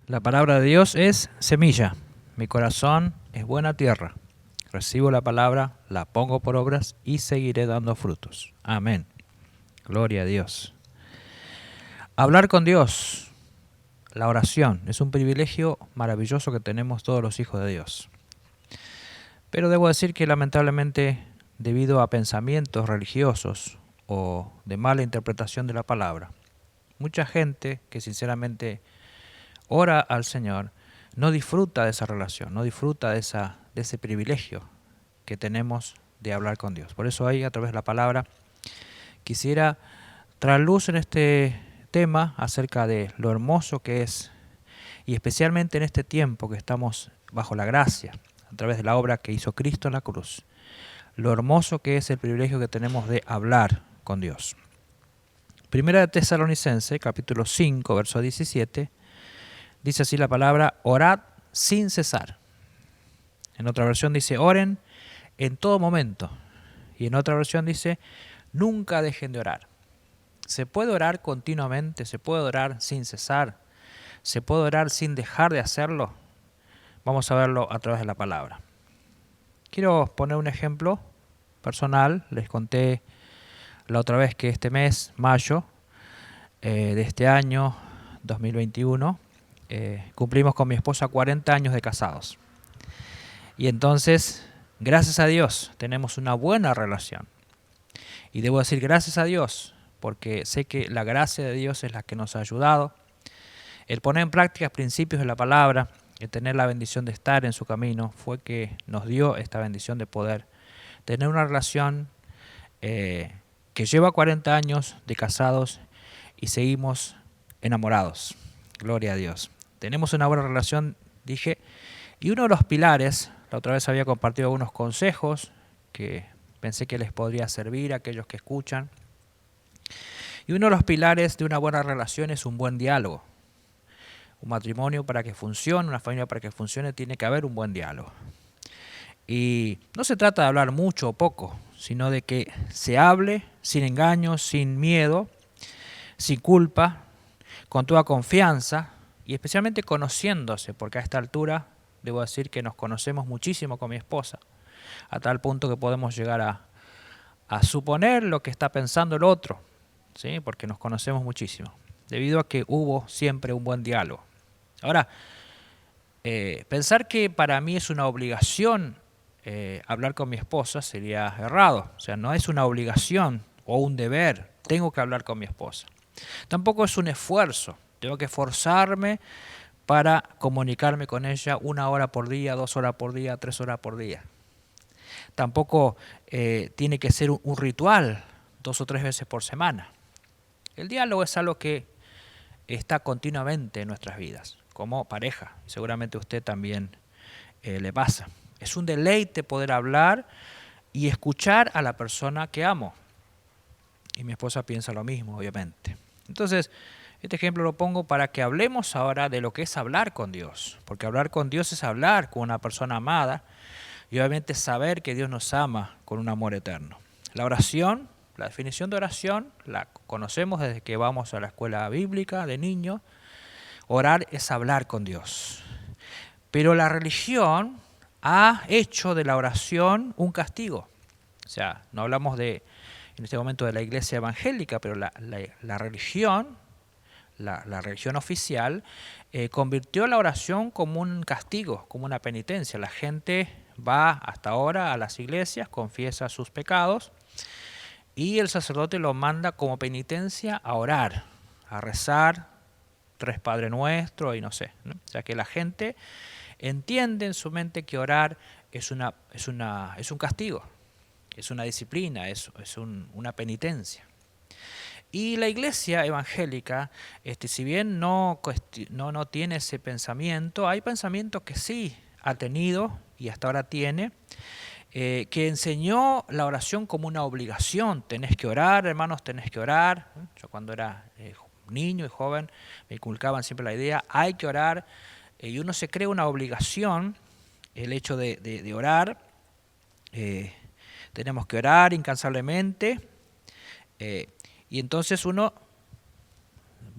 La palabra de Dios es semilla. Mi corazón es buena tierra. Recibo la palabra, la pongo por obras y seguiré dando frutos. Amén. Gloria a Dios. Hablar con Dios, la oración, es un privilegio maravilloso que tenemos todos los hijos de Dios. Pero debo decir que lamentablemente, debido a pensamientos religiosos o de mala interpretación de la palabra, mucha gente que sinceramente ora al Señor no disfruta de esa relación, no disfruta de ese privilegio que tenemos de hablar con Dios. Por eso ahí, a través de la palabra, quisiera traer luz en este tema acerca de lo hermoso que es, y especialmente en este tiempo que estamos bajo la gracia, a través de la obra que hizo Cristo en la cruz, lo hermoso que es el privilegio que tenemos de hablar con Dios. Primera de Tesalonicenses, capítulo 5, verso 17, dice así la palabra: orad sin cesar. En otra versión dice: oren en todo momento. Y en otra versión dice: nunca dejen de orar. Se puede orar continuamente, se puede orar sin cesar, se puede orar sin dejar de hacerlo. Vamos a verlo a través de la palabra. Quiero poner un ejemplo personal. Les conté la otra vez que este mes, mayo de este año 2021, cumplimos con mi esposa 40 años de casados. Y entonces, gracias a Dios, tenemos una buena relación. Y debo decir gracias a Dios, porque sé que la gracia de Dios es la que nos ha ayudado. El poner en práctica principios de la palabra, el tener la bendición de estar en su camino, fue que nos dio esta bendición de poder tener una relación que lleva 40 años de casados y seguimos enamorados. Gloria a Dios. Tenemos una buena relación, dije, y uno de los pilares, la otra vez había compartido algunos consejos que pensé que les podría servir a aquellos que escuchan. Y uno de los pilares de una buena relación es un buen diálogo. Un matrimonio, para que funcione, una familia para que funcione, tiene que haber un buen diálogo. Y no se trata de hablar mucho o poco, sino de que se hable sin engaños, sin miedo, sin culpa, con toda confianza y especialmente conociéndose, porque a esta altura debo decir que nos conocemos muchísimo con mi esposa, a tal punto que podemos llegar a suponer lo que está pensando el otro, ¿sí? Porque nos conocemos muchísimo, debido a que hubo siempre un buen diálogo. Ahora, pensar que para mí es una obligación hablar con mi esposa sería errado. O sea, no es una obligación o un deber, tengo que hablar con mi esposa. Tampoco es un esfuerzo, tengo que esforzarme para comunicarme con ella 1 hora por día, 2 horas por día, 3 horas por día. Tampoco tiene que ser un ritual 2 o 3 veces por semana. El diálogo es algo que está continuamente en nuestras vidas, como pareja. Seguramente a usted también le pasa. Es un deleite poder hablar y escuchar a la persona que amo. Y mi esposa piensa lo mismo, obviamente. Entonces, este ejemplo lo pongo para que hablemos ahora de lo que es hablar con Dios. Porque hablar con Dios es hablar con una persona amada y obviamente saber que Dios nos ama con un amor eterno. La oración, la definición de oración, la conocemos desde que vamos a la escuela bíblica de niños. Orar es hablar con Dios. Pero la religión ha hecho de la oración un castigo. O sea, no hablamos en este momento de la iglesia evangélica, pero la religión, la religión oficial, convirtió la oración como un castigo, como una penitencia. La gente va hasta ahora a las iglesias, confiesa sus pecados y el sacerdote lo manda como penitencia a orar, a rezar 3 Padre Nuestro y no sé, ¿no? O sea que la gente entiende en su mente que orar es un castigo, es una disciplina, es una penitencia. Y la iglesia evangélica, si bien no tiene ese pensamiento, hay pensamientos que sí ha tenido y hasta ahora tiene, que enseñó la oración como una obligación. Tenés que orar, hermanos, tenés que orar. Yo cuando era niño y joven me inculcaban siempre la idea, hay que orar, y uno se crea una obligación, el hecho de orar. Tenemos que orar incansablemente, y entonces uno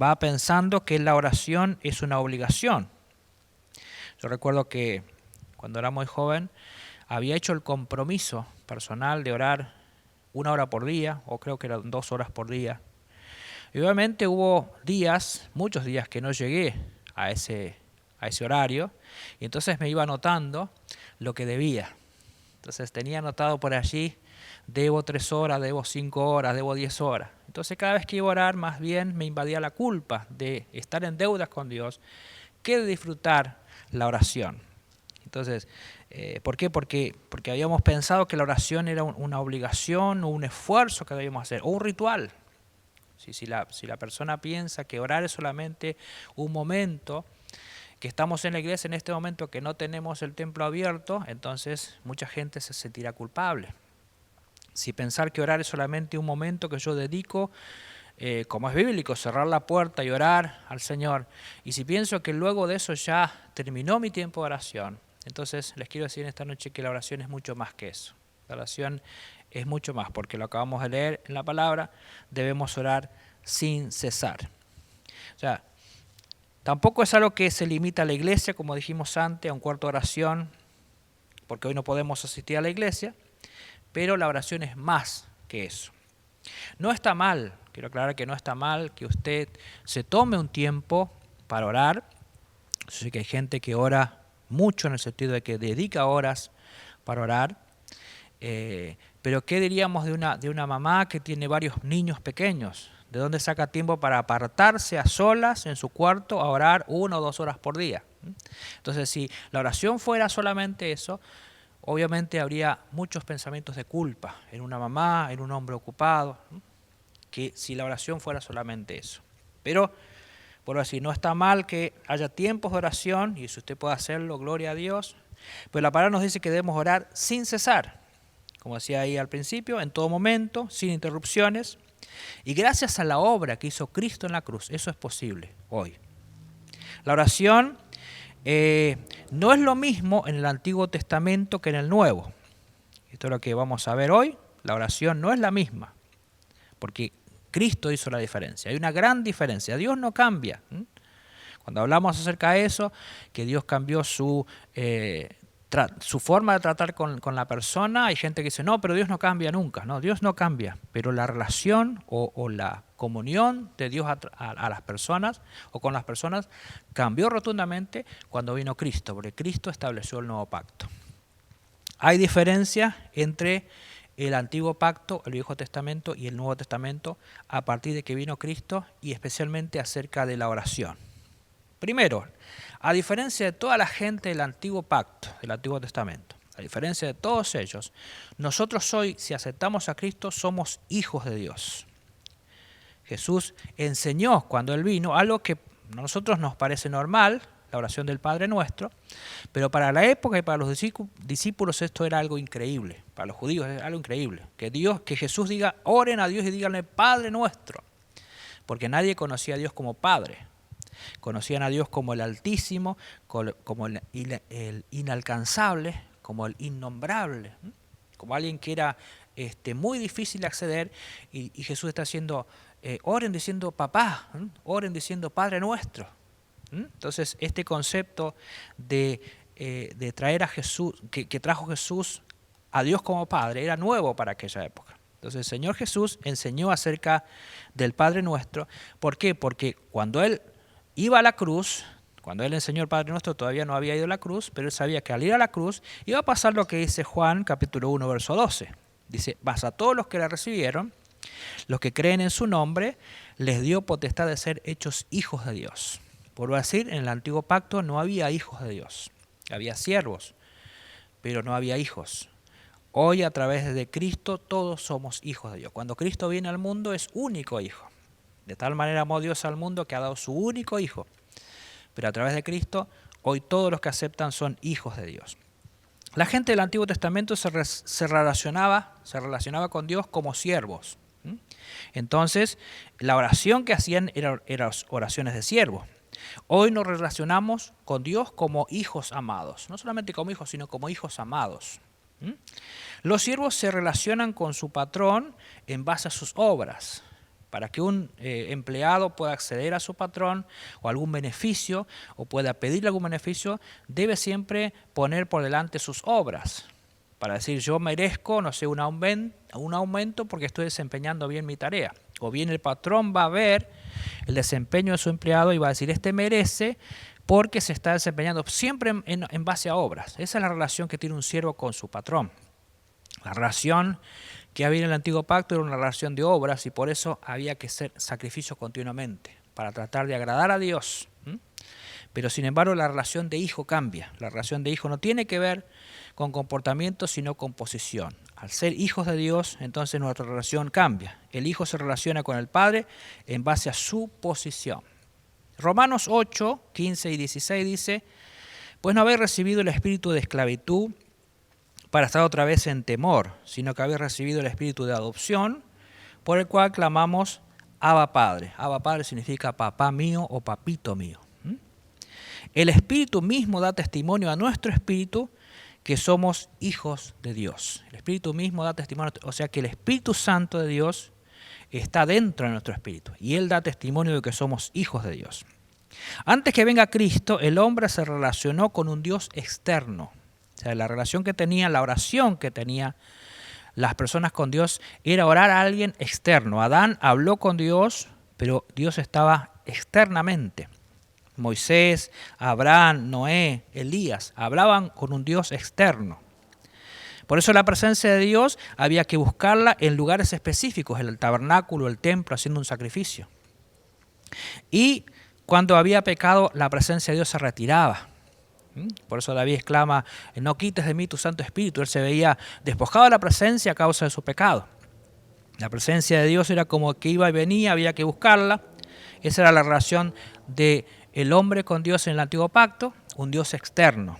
va pensando que la oración es una obligación. Yo recuerdo que cuando era muy joven había hecho el compromiso personal de orar 1 hora por día, o creo que eran 2 horas por día. Y obviamente hubo días, muchos días que no llegué a ese horario, y entonces me iba anotando lo que debía. Entonces tenía anotado por allí, debo 3 horas, debo 5 horas, debo 10 horas. Entonces cada vez que iba a orar, más bien me invadía la culpa de estar en deudas con Dios que de disfrutar la oración. Entonces, ¿por qué? Porque habíamos pensado que la oración era una obligación o un esfuerzo que debíamos hacer, o un ritual. Si la persona piensa que orar es solamente un momento, que estamos en la iglesia en este momento que no tenemos el templo abierto, entonces mucha gente se sentirá culpable. Si pensar que orar es solamente un momento que yo dedico, como es bíblico, cerrar la puerta y orar al Señor, y si pienso que luego de eso ya terminó mi tiempo de oración, entonces les quiero decir en esta noche que la oración es mucho más que eso. La oración es mucho más, porque lo acabamos de leer en la palabra, debemos orar sin cesar. O sea, tampoco es algo que se limita a la iglesia, como dijimos antes, a un cuarto de oración, porque hoy no podemos asistir a la iglesia, pero la oración es más que eso. No está mal, quiero aclarar que no está mal que usted se tome un tiempo para orar. Yo sé que hay gente que ora mucho en el sentido de que dedica horas para orar, pero ¿qué diríamos de una mamá que tiene varios niños pequeños? ¿De dónde saca tiempo para apartarse a solas en su cuarto a orar 1 o 2 horas por día? Entonces, si la oración fuera solamente eso, obviamente habría muchos pensamientos de culpa en una mamá, en un hombre ocupado, que si la oración fuera solamente eso. Pero, por así, no está mal que haya tiempos de oración, y si usted puede hacerlo, gloria a Dios, pero la palabra nos dice que debemos orar sin cesar, como decía ahí al principio, en todo momento, sin interrupciones, y gracias a la obra que hizo Cristo en la cruz, eso es posible hoy. La oración no es lo mismo en el Antiguo Testamento que en el Nuevo. Esto es lo que vamos a ver hoy. La oración no es la misma, porque Cristo hizo la diferencia. Hay una gran diferencia. Dios no cambia. Cuando hablamos acerca de eso, que Dios cambió su forma de tratar con la persona, hay gente que dice, no, pero Dios no cambia nunca. No, Dios no cambia, pero la relación o la comunión de Dios a las personas o con las personas cambió rotundamente cuando vino Cristo, porque Cristo estableció el nuevo pacto. Hay diferencia entre el Antiguo Pacto, el Viejo Testamento y el Nuevo Testamento a partir de que vino Cristo, y especialmente acerca de la oración. Primero, a diferencia de toda la gente del Antiguo Pacto, del Antiguo Testamento, a diferencia de todos ellos, nosotros hoy, si aceptamos a Cristo, somos hijos de Dios. Jesús enseñó cuando Él vino algo que a nosotros nos parece normal, la oración del Padre Nuestro, pero para la época y para los discípulos esto era algo increíble, para los judíos era algo increíble, que Jesús diga, oren a Dios y díganle Padre Nuestro, porque nadie conocía a Dios como Padre. Conocían a Dios como el Altísimo, como el inalcanzable, como el innombrable, como alguien que era muy difícil de acceder, y Jesús está haciendo, oren diciendo papá, oren diciendo Padre Nuestro. Entonces este concepto de traer a Jesús, que trajo Jesús a Dios como Padre, era nuevo para aquella época. Entonces el Señor Jesús enseñó acerca del Padre Nuestro. ¿Por qué? Porque cuando Él iba a la cruz, cuando Él enseñó el Padre Nuestro, todavía no había ido a la cruz, pero Él sabía que al ir a la cruz iba a pasar lo que dice Juan capítulo 1, verso 12. Dice, mas a todos los que la recibieron, los que creen en su nombre, les dio potestad de ser hechos hijos de Dios. Por decir, en el Antiguo Pacto no había hijos de Dios, había siervos, pero no había hijos. Hoy a través de Cristo todos somos hijos de Dios. Cuando Cristo viene al mundo es único hijo. De tal manera amó Dios al mundo que ha dado su único hijo. Pero a través de Cristo, hoy todos los que aceptan son hijos de Dios. La gente del Antiguo Testamento se relacionaba con Dios como siervos. Entonces, la oración que hacían eran oraciones de siervos. Hoy nos relacionamos con Dios como hijos amados. No solamente como hijos, sino como hijos amados. Los siervos se relacionan con su patrón en base a sus obras. Para que un empleado pueda acceder a su patrón o algún beneficio o pueda pedirle algún beneficio, debe siempre poner por delante sus obras. Para decir, yo merezco, no sé, un aumento porque estoy desempeñando bien mi tarea. O bien el patrón va a ver el desempeño de su empleado y va a decir, este merece porque se está desempeñando siempre en base a obras. Esa es la relación que tiene un siervo con su patrón. La relación que había en el antiguo pacto era una relación de obras y por eso había que hacer sacrificios continuamente para tratar de agradar a Dios. Pero sin embargo la relación de hijo cambia. La relación de hijo no tiene que ver con comportamiento sino con posición. Al ser hijos de Dios, entonces nuestra relación cambia. El hijo se relaciona con el padre en base a su posición. Romanos 8, 15 y 16 dice, pues no habéis recibido el espíritu de esclavitud para estar otra vez en temor, sino que habéis recibido el espíritu de adopción, por el cual clamamos Abba Padre. Abba Padre significa papá mío o papito mío. El Espíritu mismo da testimonio a nuestro espíritu que somos hijos de Dios. El Espíritu mismo da testimonio, o sea que el Espíritu Santo de Dios está dentro de nuestro espíritu y Él da testimonio de que somos hijos de Dios. Antes que venga Cristo, el hombre se relacionó con un Dios externo. O sea, la relación que tenía, la oración que tenía las personas con Dios era orar a alguien externo. Adán habló con Dios, pero Dios estaba externamente. Moisés, Abraham, Noé, Elías, hablaban con un Dios externo. Por eso la presencia de Dios había que buscarla en lugares específicos, en el tabernáculo, el templo, haciendo un sacrificio. Y cuando había pecado, la presencia de Dios se retiraba. Por eso David exclama, no quites de mí tu Santo Espíritu. Él se veía despojado de la presencia a causa de su pecado. La presencia de Dios era como que iba y venía, había que buscarla. Esa era la relación del hombre con Dios en el antiguo pacto, un Dios externo.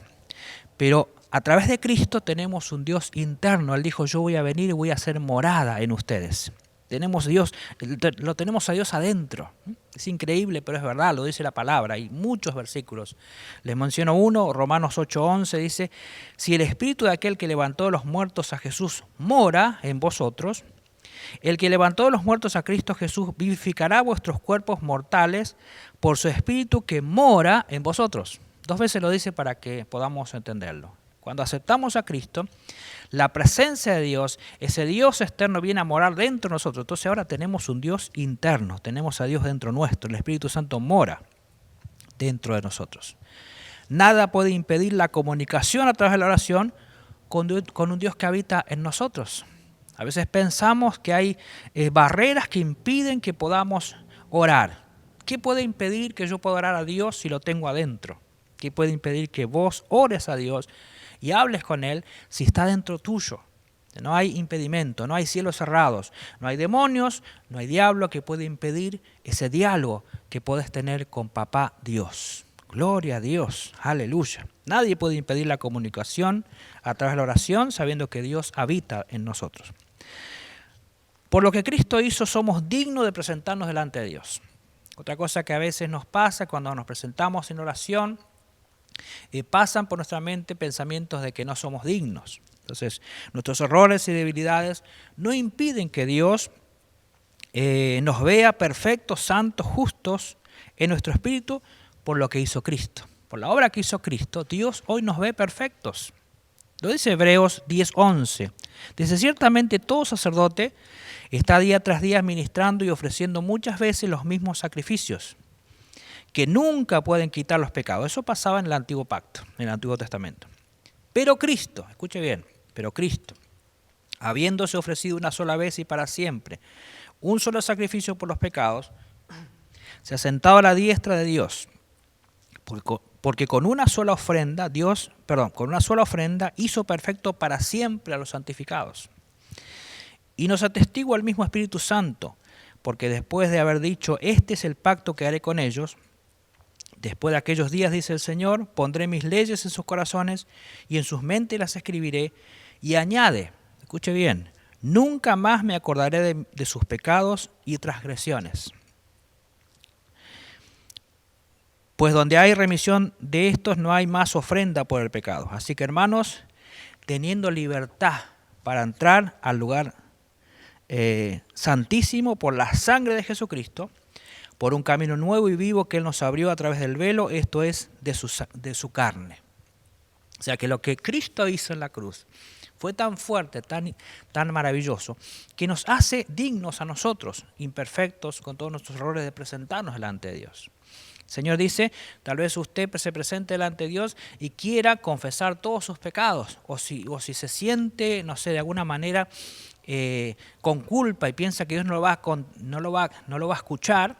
Pero a través de Cristo tenemos un Dios interno. Él dijo, yo voy a venir y voy a hacer morada en ustedes. Lo tenemos a Dios adentro. Es increíble, pero es verdad, lo dice la palabra. Hay muchos versículos. Les menciono uno, Romanos 8:11, dice, si el espíritu de aquel que levantó de los muertos a Jesús mora en vosotros, el que levantó de los muertos a Cristo Jesús vivificará vuestros cuerpos mortales por su espíritu que mora en vosotros. 2 veces lo dice para que podamos entenderlo. Cuando aceptamos a Cristo, la presencia de Dios, ese Dios externo viene a morar dentro de nosotros. Entonces ahora tenemos un Dios interno, tenemos a Dios dentro nuestro. El Espíritu Santo mora dentro de nosotros. Nada puede impedir la comunicación a través de la oración con un Dios que habita en nosotros. A veces pensamos que hay barreras que impiden que podamos orar. ¿Qué puede impedir que yo pueda orar a Dios si lo tengo adentro? ¿Qué puede impedir que vos ores a Dios y hables con Él si está dentro tuyo? No hay impedimento, no hay cielos cerrados, no hay demonios, no hay diablo que pueda impedir ese diálogo que puedes tener con Papá Dios. Gloria a Dios, aleluya. Nadie puede impedir la comunicación a través de la oración sabiendo que Dios habita en nosotros. Por lo que Cristo hizo, somos dignos de presentarnos delante de Dios. Otra cosa que a veces nos pasa cuando nos presentamos en oración, pasan por nuestra mente pensamientos de que no somos dignos. Entonces, nuestros errores y debilidades no impiden que Dios nos vea perfectos, santos, justos en nuestro espíritu por lo que hizo Cristo. Por la obra que hizo Cristo, Dios hoy nos ve perfectos. Lo dice Hebreos 10:11. Dice, ciertamente todo sacerdote está día tras día ministrando y ofreciendo muchas veces los mismos sacrificios, que nunca pueden quitar los pecados. Eso pasaba en el antiguo pacto, en el Antiguo Testamento. Pero Cristo, escuche bien, pero Cristo, habiéndose ofrecido una sola vez y para siempre, un solo sacrificio por los pecados, se ha sentado a la diestra de Dios, porque con una sola ofrenda hizo perfecto para siempre a los santificados. Y nos atestigua el mismo Espíritu Santo, porque después de haber dicho, este es el pacto que haré con ellos, después de aquellos días, dice el Señor, pondré mis leyes en sus corazones y en sus mentes las escribiré. Y añade, escuche bien, nunca más me acordaré de sus pecados y transgresiones. Pues donde hay remisión de estos no hay más ofrenda por el pecado. Así que hermanos, teniendo libertad para entrar al lugar santísimo por la sangre de Jesucristo, por un camino nuevo y vivo que Él nos abrió a través del velo, esto es, de su carne. O sea que lo que Cristo hizo en la cruz fue tan fuerte, tan maravilloso, que nos hace dignos a nosotros, imperfectos, con todos nuestros errores, de presentarnos delante de Dios. El Señor dice, tal vez usted se presente delante de Dios y quiera confesar todos sus pecados, o si se siente, no sé, de alguna manera con culpa y piensa que Dios no lo va a escuchar,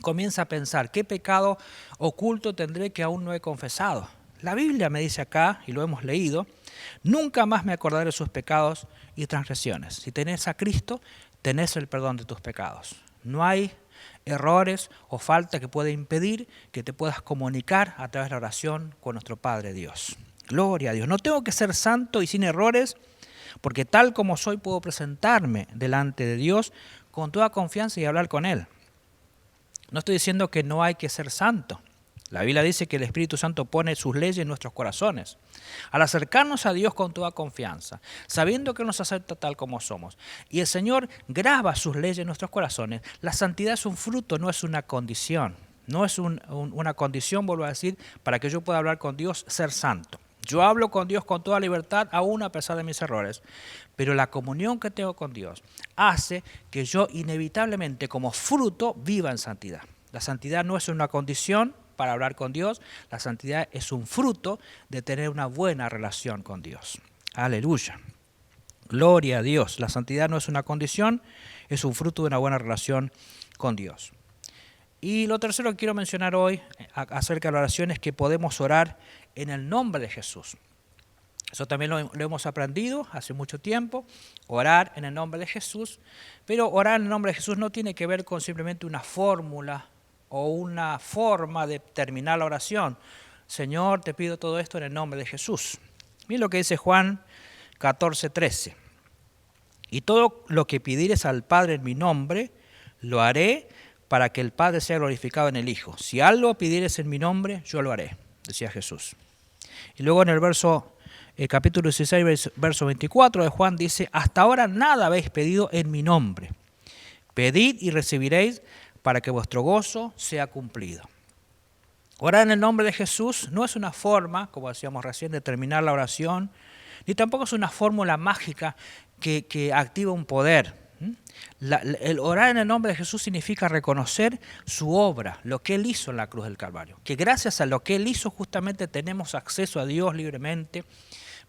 comienza a pensar, ¿qué pecado oculto tendré que aún no he confesado? La Biblia me dice acá, y lo hemos leído, nunca más me acordaré de sus pecados y transgresiones. Si tenés a Cristo, tenés el perdón de tus pecados. No hay errores o falta que pueda impedir que te puedas comunicar a través de la oración con nuestro Padre Dios. Gloria a Dios. No tengo que ser santo y sin errores, porque tal como soy puedo presentarme delante de Dios con toda confianza y hablar con Él. No estoy diciendo que no hay que ser santo. La Biblia dice que el Espíritu Santo pone sus leyes en nuestros corazones. Al acercarnos a Dios con toda confianza, sabiendo que nos acepta tal como somos, y el Señor graba sus leyes en nuestros corazones, la santidad es un fruto, no es una condición. No es una condición, vuelvo a decir, para que yo pueda hablar con Dios, ser santo. Yo hablo con Dios con toda libertad, aún a pesar de mis errores, pero la comunión que tengo con Dios hace que yo inevitablemente como fruto viva en santidad. La santidad no es una condición para hablar con Dios, la santidad es un fruto de tener una buena relación con Dios. Aleluya. Gloria a Dios. La santidad no es una condición, es un fruto de una buena relación con Dios. Y lo tercero que quiero mencionar hoy acerca de la oración es que podemos orar en el nombre de Jesús. Eso también lo hemos aprendido hace mucho tiempo, orar en el nombre de Jesús, pero orar en el nombre de Jesús no tiene que ver con simplemente una fórmula o una forma de terminar la oración. Señor, te pido todo esto en el nombre de Jesús. Miren lo que dice Juan 14:13. Y todo lo que pidieres al Padre en mi nombre, lo haré para que el Padre sea glorificado en el Hijo. Si algo pidieres en mi nombre, yo lo haré, decía Jesús. Y luego en el capítulo 16, verso 24 de Juan dice, hasta ahora nada habéis pedido en mi nombre. Pedid y recibiréis para que vuestro gozo sea cumplido. Orar en el nombre de Jesús no es una forma, como decíamos recién, de terminar la oración, ni tampoco es una fórmula mágica que activa un poder. El orar en el nombre de Jesús significa reconocer su obra, lo que Él hizo en la cruz del Calvario. Que gracias a lo que Él hizo justamente tenemos acceso a Dios libremente.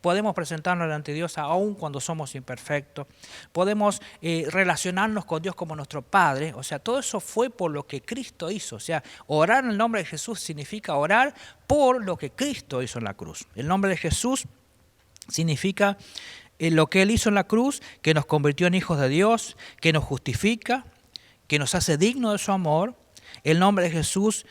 Podemos presentarnos delante de Dios aún cuando somos imperfectos. Podemos relacionarnos con Dios como nuestro Padre. O sea, todo eso fue por lo que Cristo hizo. O sea, orar en el nombre de Jesús significa orar por lo que Cristo hizo en la cruz. El nombre de Jesús significa lo que Él hizo en la cruz, que nos convirtió en hijos de Dios, que nos justifica, que nos hace dignos de su amor. El nombre de Jesús,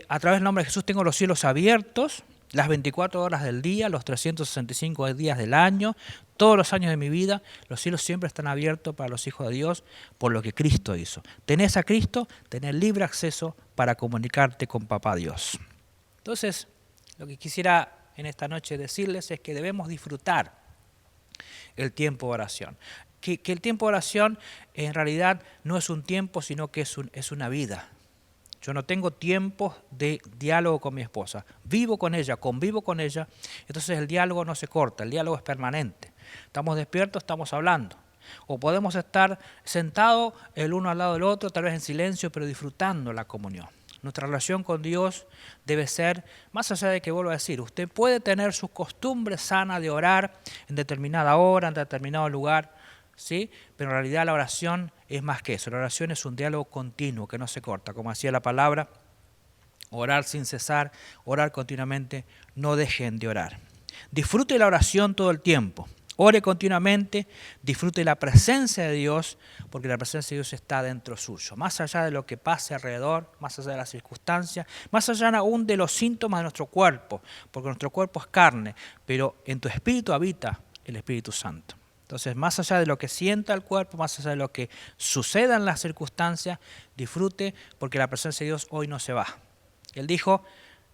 a través del nombre de Jesús tengo los cielos abiertos, las 24 horas del día, los 365 días del año, todos los años de mi vida, los cielos siempre están abiertos para los hijos de Dios por lo que Cristo hizo. Tenés a Cristo, tenés libre acceso para comunicarte con Papá Dios. Entonces, lo que quisiera en esta noche decirles es que debemos disfrutar el tiempo de oración. Que el tiempo de oración en realidad no es un tiempo, sino que es una vida. Yo no tengo tiempo de diálogo con mi esposa. Vivo con ella, convivo con ella. Entonces el diálogo no se corta, el diálogo es permanente. Estamos despiertos, estamos hablando. O podemos estar sentados el uno al lado del otro, tal vez en silencio, pero disfrutando la comunión. Nuestra relación con Dios debe ser, más allá de que vuelvo a decir, usted puede tener sus costumbres sanas de orar en determinada hora, en determinado lugar, ¿sí? Pero en realidad la oración es más que eso. La oración es un diálogo continuo que no se corta. Como decía la palabra, orar sin cesar, orar continuamente, no dejen de orar. Disfrute la oración todo el tiempo. Ore continuamente, disfrute la presencia de Dios, porque la presencia de Dios está dentro suyo. Más allá de lo que pase alrededor, más allá de las circunstancias, más allá aún de los síntomas de nuestro cuerpo, porque nuestro cuerpo es carne, pero en tu espíritu habita el Espíritu Santo. Entonces, más allá de lo que sienta el cuerpo, más allá de lo que suceda en las circunstancias, disfrute, porque la presencia de Dios hoy no se va. Él dijo,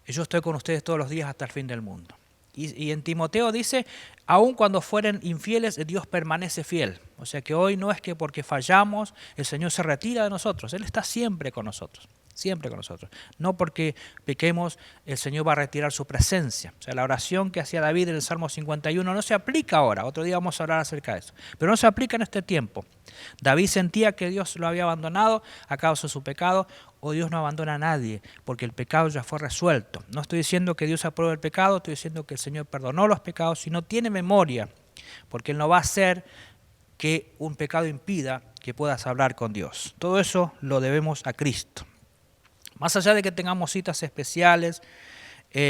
yo estoy con ustedes todos los días hasta el fin del mundo. Y en Timoteo dice, aun cuando fueren infieles, Dios permanece fiel. O sea que hoy no es que porque fallamos, el Señor se retira de nosotros. Él está siempre con nosotros. Siempre con nosotros. No porque pequemos, el Señor va a retirar su presencia. O sea, la oración que hacía David en el Salmo 51 no se aplica ahora. Otro día vamos a hablar acerca de eso. Pero no se aplica en este tiempo. David sentía que Dios lo había abandonado a causa de su pecado. Hoy Dios no abandona a nadie, porque el pecado ya fue resuelto. No estoy diciendo que Dios apruebe el pecado, estoy diciendo que el Señor perdonó los pecados y no tiene memoria, porque Él no va a hacer que un pecado impida que puedas hablar con Dios. Todo eso lo debemos a Cristo. Más allá de que tengamos citas especiales,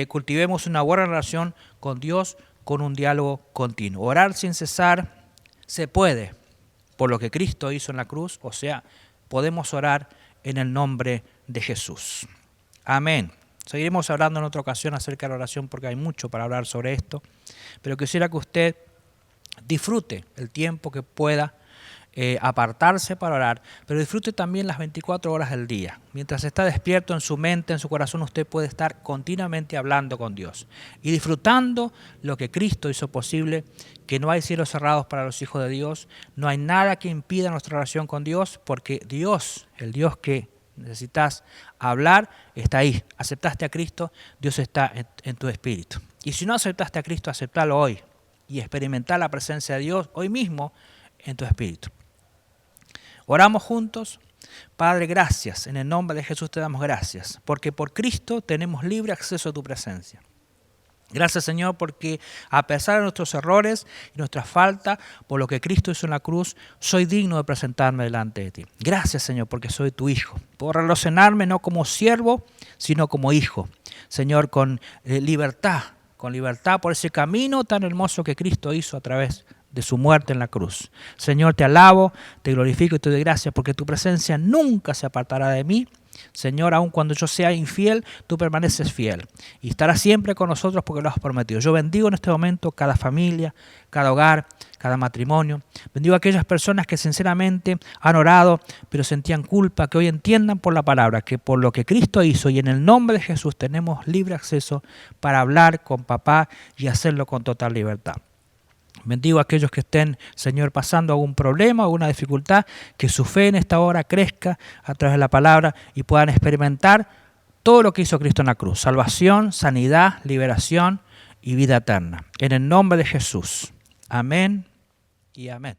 cultivemos una buena relación con Dios con un diálogo continuo. Orar sin cesar se puede, por lo que Cristo hizo en la cruz, o sea, podemos orar en el nombre de Jesús. Amén. Seguiremos hablando en otra ocasión acerca de la oración porque hay mucho para hablar sobre esto, pero quisiera que usted disfrute el tiempo que pueda apartarse para orar, pero disfrute también las 24 horas del día. Mientras está despierto en su mente, en su corazón, usted puede estar continuamente hablando con Dios y disfrutando lo que Cristo hizo posible, que no hay cielos cerrados para los hijos de Dios, no hay nada que impida nuestra relación con Dios, porque Dios, el Dios que necesitas hablar, está ahí. Aceptaste a Cristo, Dios está en tu espíritu. Y si no aceptaste a Cristo, aceptalo hoy y experimentar la presencia de Dios hoy mismo en tu espíritu. Oramos juntos. Padre, gracias. En el nombre de Jesús te damos gracias, porque por Cristo tenemos libre acceso a tu presencia. Gracias, Señor, porque a pesar de nuestros errores y nuestras faltas, por lo que Cristo hizo en la cruz, soy digno de presentarme delante de ti. Gracias, Señor, porque soy tu hijo. Puedo relacionarme no como siervo, sino como hijo. Señor, con libertad por ese camino tan hermoso que Cristo hizo a través de su muerte en la cruz. Señor, te alabo, te glorifico y te doy gracias porque tu presencia nunca se apartará de mí. Señor, aun cuando yo sea infiel, tú permaneces fiel y estarás siempre con nosotros porque lo has prometido. Yo bendigo en este momento cada familia, cada hogar, cada matrimonio. Bendigo a aquellas personas que sinceramente han orado, pero sentían culpa, que hoy entiendan por la palabra que por lo que Cristo hizo y en el nombre de Jesús tenemos libre acceso para hablar con papá y hacerlo con total libertad. Bendigo a aquellos que estén, Señor, pasando algún problema, alguna dificultad, que su fe en esta hora crezca a través de la palabra y puedan experimentar todo lo que hizo Cristo en la cruz. Salvación, sanidad, liberación y vida eterna. En el nombre de Jesús. Amén y amén.